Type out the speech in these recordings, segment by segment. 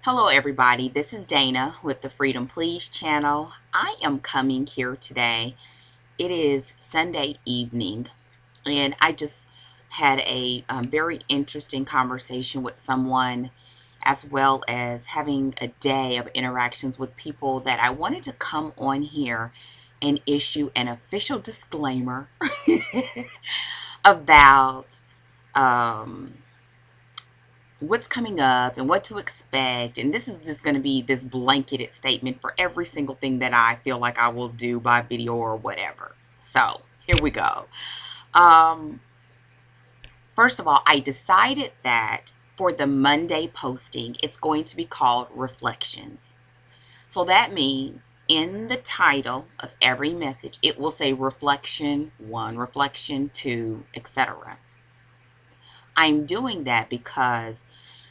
Hello everybody, this is Dana with the Freedom Please channel. I am coming here today. It is Sunday evening and I just had a very interesting conversation with someone, as well as having a day of interactions with people, that I wanted to come on here and issue an official disclaimer about um, what's coming up and what to expect. And this is just going to be this blanketed statement for every single thing that I feel like I will do by video or whatever. So here we go. Um, First of all, I decided that for the Monday posting, it's going to be called Reflections. So that means in the title of every message, it will say Reflection 1, Reflection 2, etc. I'm doing that because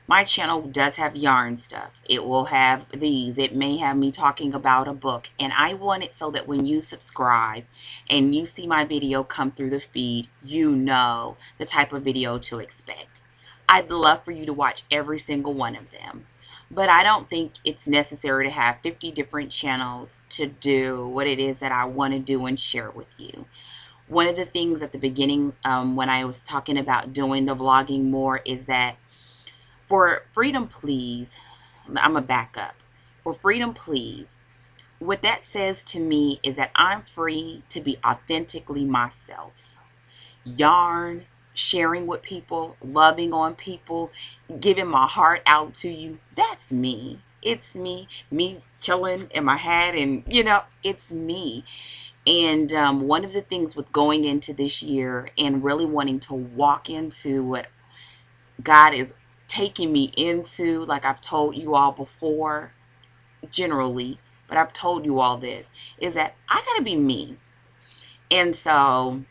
my channel does have yarn stuff. It will have these. It may have me talking about a book. And I want it so that when you subscribe and you see my video come through the feed, you know the type of video to expect. I'd love for you to watch every single one of them. But I don't think it's necessary to have 50 different channels to do what it is that I want to do and share with you. One of the things at the beginning, when I was talking about doing the vlogging more, is that for Freedom Please, I'm going to back up. For Freedom Please, what that says to me is that I'm free to be authentically myself. Yarn, sharing with people, loving on people, giving my heart out to you. That's me. It's me. Me chilling in my hat, and, it's me. And one of the things with going into this year and really wanting to walk into what God is taking me into, like I've told you all before, generally, but I've told you all this, is that I gotta be me. And so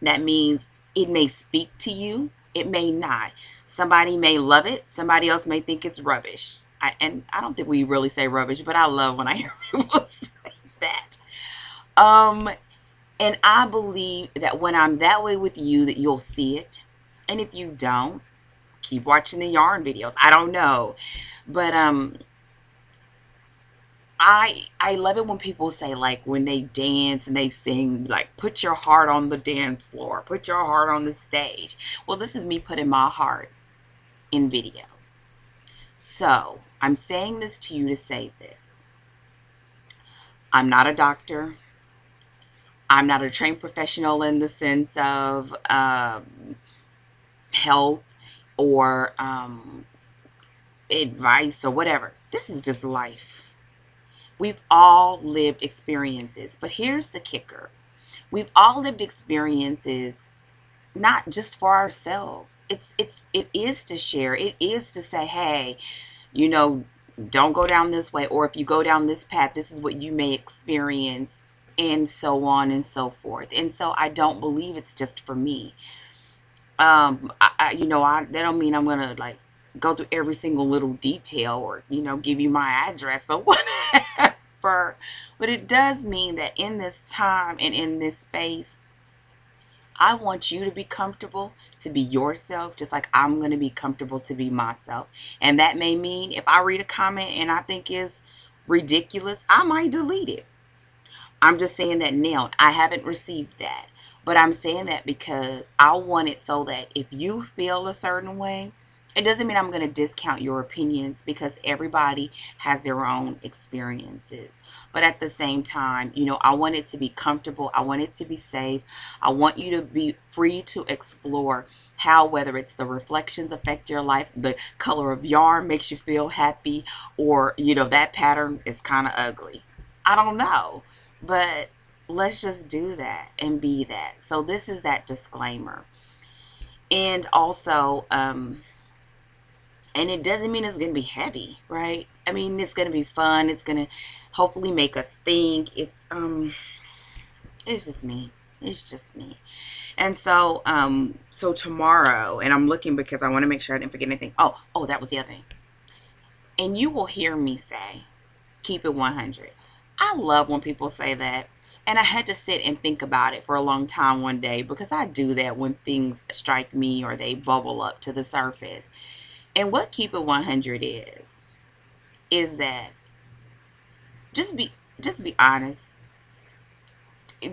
that means it may speak to you, it may not. Somebody may love it, somebody else may think it's rubbish. And I don't think we really say rubbish, but I love when I hear people say that. Um, and I believe that when I'm that way with you, that you'll see it. And if you don't, keep watching the yarn videos. I don't know. But I love it when people say, like, when they dance and they sing, like, put your heart on the dance floor, put your heart on the stage. Well, this is me putting my heart in video. So I'm saying this to you to say this. I'm not a doctor. I'm not a trained professional in the sense of health or advice or whatever. This is just life. We've all lived experiences, but here's the kicker. We've all lived experiences not just for ourselves. It is to share. It is to say, hey, you know, don't go down this way, or if you go down this path, this is what you may experience, and so on and so forth. And so I don't believe it's just for me. That don't mean I'm gonna, like, go through every single little detail, or give you my address or whatever. But it does mean that in this time and in this space, I want you to be comfortable to be yourself, just like I'm going to be comfortable to be myself. And that may mean if I read a comment and I think it's ridiculous, I might delete it. I'm just saying that now. I haven't received that. But I'm saying that because I want it so that if you feel a certain way, it doesn't mean I'm going to discount your opinions, because everybody has their own experiences. But at the same time, I want it to be comfortable. I want it to be safe. I want you to be free to explore how, whether it's the reflections affect your life, the color of yarn makes you feel happy, or, that pattern is kind of ugly. I don't know. But let's just do that and be that. So this is that disclaimer. And also, and it doesn't mean it's going to be heavy, right? I mean, it's going to be fun. It's going to hopefully make us think. It's just me. It's just me. And so, so tomorrow, and I'm looking because I want to make sure I didn't forget anything. Oh, that was the other thing. And you will hear me say, keep it 100. I love when people say that. And I had to sit and think about it for a long time one day, because I do that when things strike me or they bubble up to the surface. And what keep it 100 is is that just be just be honest.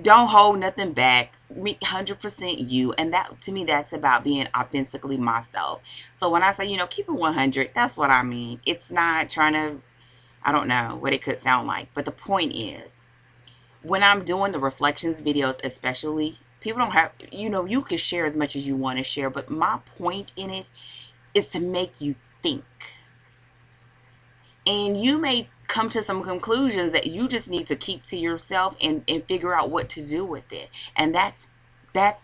Don't hold nothing back. 100% you, and that to me, that's about being authentically myself. So when I say, keep it 100, that's what I mean. It's not trying to, I don't know what it could sound like, but the point is, when I'm doing the reflections videos, especially, people don't have, you can share as much as you want to share, but my point in it is to make you think. And you may come to some conclusions that you just need to keep to yourself, and figure out what to do with it. And that's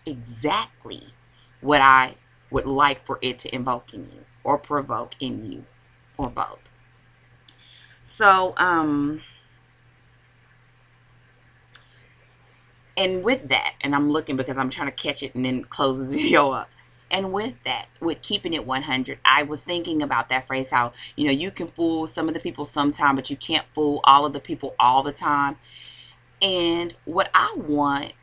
exactly what I would like for it to invoke in you, or provoke in you, or both. So, and with that, and I'm looking because I'm trying to catch it and then close this video up. And with that, with keeping it 100, I was thinking about that phrase, how, you can fool some of the people sometime, but you can't fool all of the people all the time. And what I want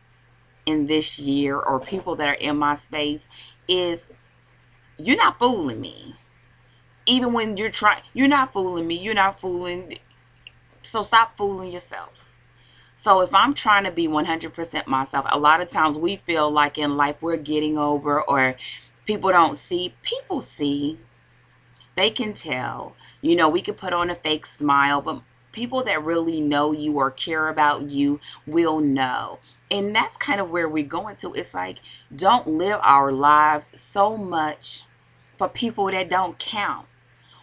in this year, or people that are in my space, is, you're not fooling me. Even when you're not fooling me, you're not fooling, so stop fooling yourself. So if I'm trying to be 100% myself, a lot of times we feel like in life we're getting over, or people don't see. People see. They can tell. We can put on a fake smile, but people that really know you or care about you will know. And that's kind of where we're going to. It's like, don't live our lives so much for people that don't count,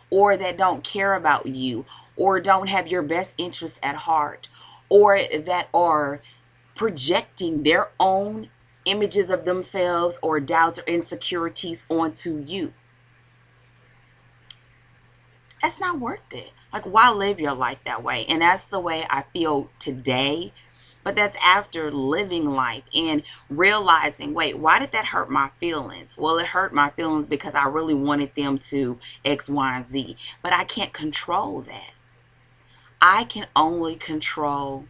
or that don't care about you, or don't have your best interests at heart, or that are projecting their own images of themselves, or doubts or insecurities onto you. That's not worth it. Like, why live your life that way? And that's the way I feel today. But that's after living life and realizing, wait, why did that hurt my feelings? Well, it hurt my feelings because I really wanted them to X, Y, and Z. But I can't control that. I can only control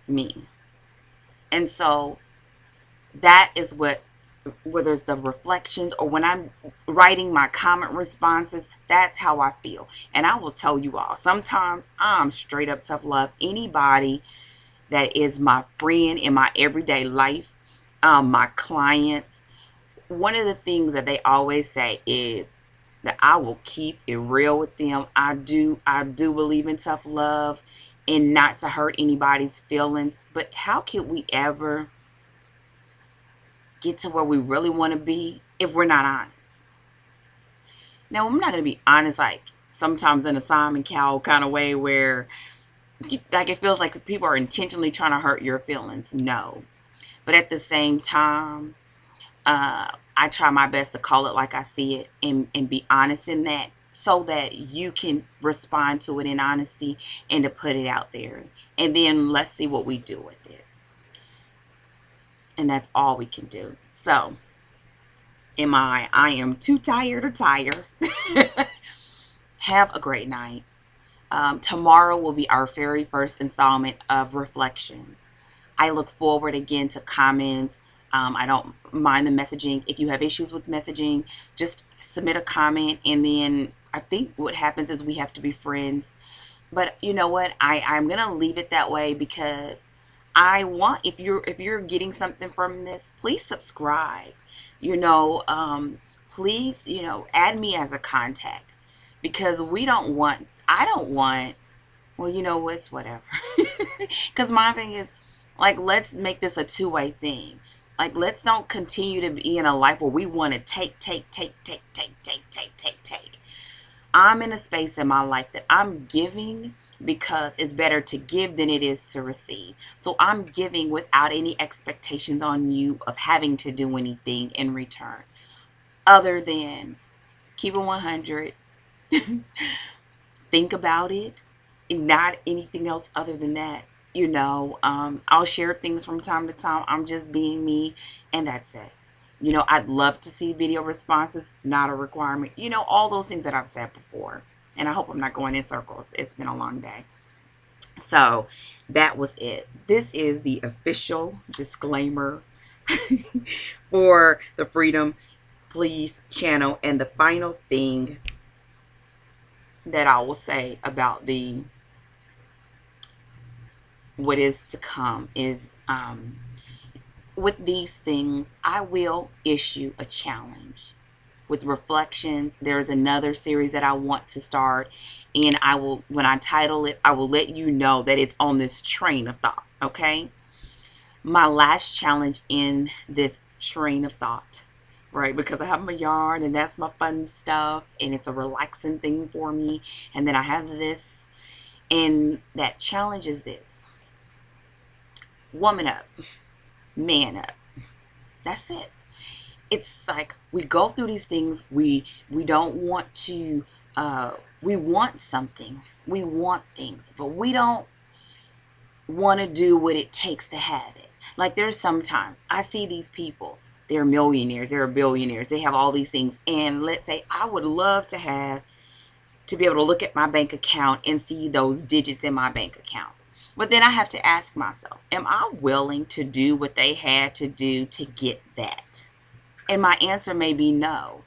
me. And so that is what, whether it's the reflections or when I'm writing my comment responses, that's how I feel. And I will tell you all, sometimes I'm straight up tough love. Anybody that is my friend in my everyday life, my clients, one of the things that they always say is that I will keep it real with them. I do believe in tough love and not to hurt anybody's feelings. But how can we ever get to where we really want to be if we're not honest? Now, I'm not going to be honest like sometimes in a Simon Cowell kind of way where like it feels like people are intentionally trying to hurt your feelings. No. But at the same time, I try my best to call it like I see it, and be honest in that, so that you can respond to it in honesty and to put it out there. And then let's see what we do with it. And that's all we can do. So, I am too tired to tire. Have a great night. Tomorrow will be our very first installment of Reflections. I look forward again to comments. I don't mind the messaging. If you have issues with messaging, just submit a comment, and then I think what happens is we have to be friends. But you know what? I'm gonna leave it that way because I want, if you're getting something from this, please subscribe. Please, add me as a contact, because I don't want, well, it's whatever. Because my thing is, like, let's make this a two-way thing. Like, let's not continue to be in a life where we want to take. I'm in a space in my life that I'm giving because it's better to give than it is to receive. So I'm giving without any expectations on you of having to do anything in return, other than keep it 100. Think about it, and not anything else other than that. I'll share things from time to time. I'm just being me, and that's it. I'd love to see video responses, not a requirement. All those things that I've said before. And I hope I'm not going in circles. It's been a long day. So that was it. This is the official disclaimer for the Freedom Please channel. And the final thing, that I will say about the what is to come is, with these things, I will issue a challenge. With reflections, there's another series that I want to start, and I will, when I title it, I will let you know that it's on this train of thought, okay? My last challenge in this train of thought, right? Because I have my yarn and that's my fun stuff and it's a relaxing thing for me. And then I have this, and that challenge is this: woman up, man up. That's it. It's like we go through these things. We don't want to. We want something. We want things, but we don't want to do what it takes to have it. Like there's sometimes I see these people, they're millionaires, they're billionaires, they have all these things, and let's say I would love to have to be able to look at my bank account and see those digits in my bank account. But then I have to ask myself, am I willing to do what they had to do to get that? And my answer may be no.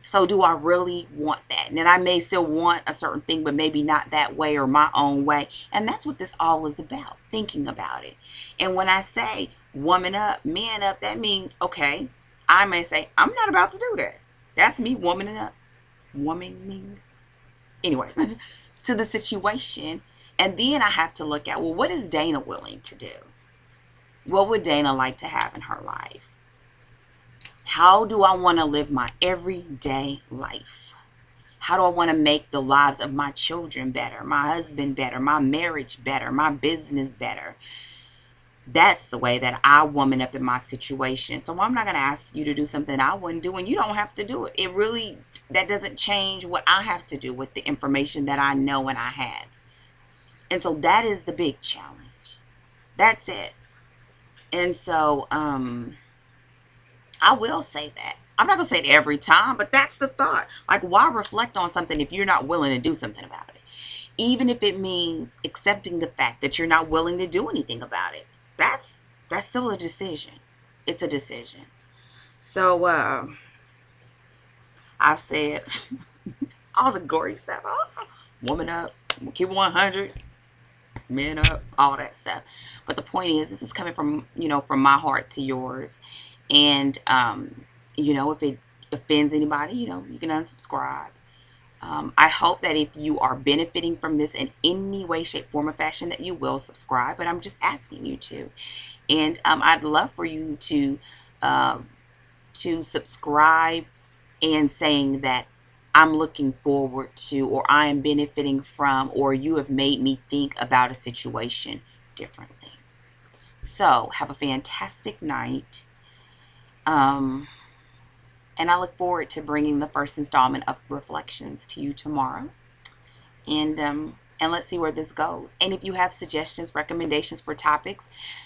So do I really want that? And then I may still want a certain thing, but maybe not that way or my own way. And that's what this all is about, thinking about it. And when I say woman up, man up, that means, okay, I may say, I'm not about to do that. That's me womaning up. Womaning. Anyway, to the situation. And then I have to look at, well, what is Dana willing to do? What would Dana like to have in her life? How do I want to live my everyday life? How do I want to make the lives of my children better, my husband better, my marriage better, my business better? That's the way that I woman up in my situation. So I'm not going to ask you to do something I wouldn't do, and you don't have to do it. It really, that doesn't change what I have to do with the information that I know and I have. And so that is the big challenge. That's it. And so, I will say that. I'm not going to say it every time, but that's the thought. Like, why reflect on something if you're not willing to do something about it? Even if it means accepting the fact that you're not willing to do anything about it. That's still a decision. It's a decision. So, I've said all the gory stuff. Oh, woman up, keep 100, men up, all that stuff. But the point is, this is coming from, from my heart to yours. And, if it offends anybody, you can unsubscribe. I hope that if you are benefiting from this in any way, shape, form, or fashion, that you will subscribe. But I'm just asking you to. And I'd love for you to subscribe and saying that I'm looking forward to, or I am benefiting from, or you have made me think about a situation differently. So, have a fantastic night. And I look forward to bringing the first installment of Reflections to you tomorrow. And let's see where this goes. And if you have suggestions, recommendations for topics,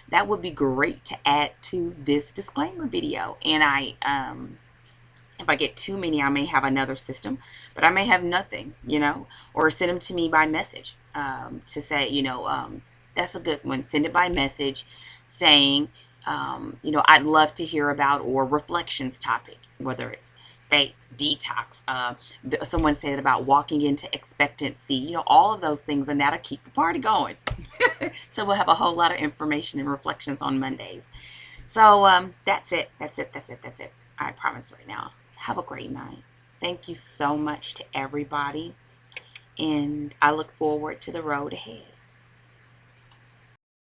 that would be great to add to this disclaimer video. And if I get too many, I may have another system, but I may have nothing, or send them to me by message, to say, that's a good one. Send it by message saying, I'd love to hear about, or reflections topic, whether it's faith, detox, someone said about walking into expectancy, all of those things, and that'll keep the party going. So we'll have a whole lot of information and reflections on Mondays. So that's it. I promise right now. Have a great night. Thank you so much to everybody, and I look forward to the road ahead.